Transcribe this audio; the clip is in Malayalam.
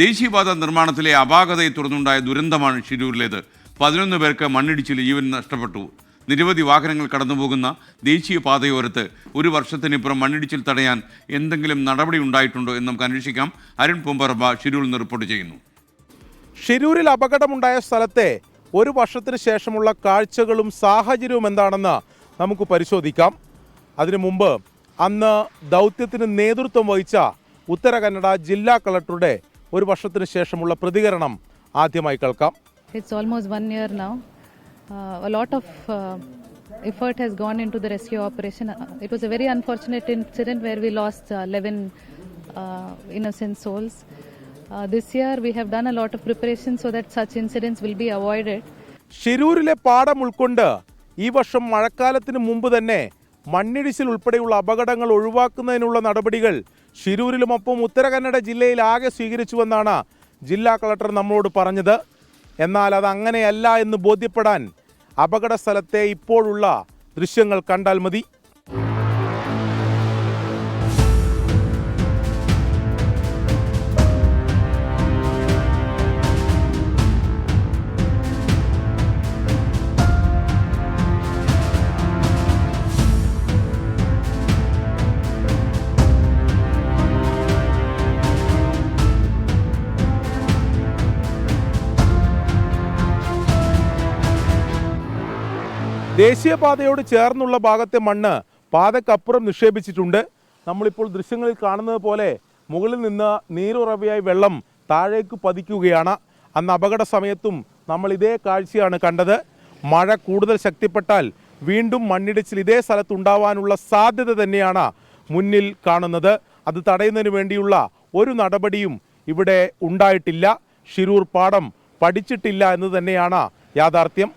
ദേശീയപാത നിർമ്മാണത്തിലെ അപാകതയെ തുടർന്നുണ്ടായ ദുരന്തമാണ് ഷിരൂരിലേത്. 11 പേർക്ക് മണ്ണിടിച്ചിൽ ജീവൻ നഷ്ടപ്പെട്ടു. നിരവധി വാഹനങ്ങൾ കടന്നുപോകുന്ന ദേശീയപാതയോരത്ത് ഒരു വർഷത്തിനിപ്പുറം മണ്ണിടിച്ചിൽ തടയാൻ എന്തെങ്കിലും നടപടി ഉണ്ടായിട്ടുണ്ടോ എന്ന് നമുക്ക് അന്വേഷിക്കാം. അരുൺ പൊമ്പറമ്പ ഷിരൂരിൽ നിന്ന് റിപ്പോർട്ട് ചെയ്യുന്നു. ഷിരൂരിൽ അപകടമുണ്ടായ സ്ഥലത്തെ ഒരു വർഷത്തിന് ശേഷമുള്ള കാഴ്ചകളും സാഹചര്യവും എന്താണെന്ന് നമുക്ക് പരിശോധിക്കാം. അതിനു മുമ്പ് അന്ന് ദൗത്യത്തിന് നേതൃത്വം വഹിച്ച ഉത്തര കന്നഡ ജില്ലാ കളക്ടറുടെ ഒരു വർഷത്തിന് ശേഷമുള്ള പ്രതികരണം ആദ്യമായി കേൾക്കാം. It's almost 1 year now. A lot of effort has gone into the rescue operation. It was a very unfortunate incident where we lost 11 innocent souls. This year we have done a lot of preparation so that such incidents will be avoided. ഷിരൂരിലെ പാഠം ഉൾക്കൊണ്ട് ഈ വർഷം മഴക്കാലത്തിന് മുമ്പ് തന്നെ മണ്ണിടിച്ചിൽ ഉൾപ്പെടെയുള്ള അപകടങ്ങൾ ഒഴിവാക്കുന്നതിനുള്ള നടപടികൾ ഷിരൂരിലുമൊപ്പം ഉത്തര കന്നഡ ജില്ലയിൽ ആകെ സ്വീകരിച്ചുവെന്നാണ് ജില്ലാ കളക്ടർ നമ്മളോട് പറഞ്ഞത്. എന്നാൽ അത് അങ്ങനെയല്ല എന്ന് ബോധ്യപ്പെടാൻ അപകട സ്ഥലത്തെ ഇപ്പോഴുള്ള ദൃശ്യങ്ങൾ കണ്ടാൽ മതി. ദേശീയപാതയോട് ചേർന്നുള്ള ഭാഗത്തെ മണ്ണ് പാതക്കപ്പുറം നിക്ഷേപിച്ചിട്ടുണ്ട്. നമ്മളിപ്പോൾ ദൃശ്യങ്ങളിൽ കാണുന്നത് പോലെ മുകളിൽ നിന്ന് നീരുറവയായി വെള്ളം താഴേക്ക് പതിക്കുകയാണ്. അന്ന് അപകട സമയത്തും നമ്മൾ ഇതേ കാഴ്ചയാണ് കണ്ടത്. മഴ കൂടുതൽ ശക്തിപ്പെട്ടാൽ വീണ്ടും മണ്ണിടിച്ചിൽ ഇതേ സ്ഥലത്തുണ്ടാവാനുള്ള സാധ്യത തന്നെയാണ് മുന്നിൽ കാണുന്നത്. അത് തടയുന്നതിന് വേണ്ടിയുള്ള ഒരു നടപടിയും ഇവിടെ ഉണ്ടായിട്ടില്ല. ഷിരൂർ പാഠം പഠിച്ചിട്ടില്ല എന്ന് തന്നെയാണ് യാഥാർത്ഥ്യം.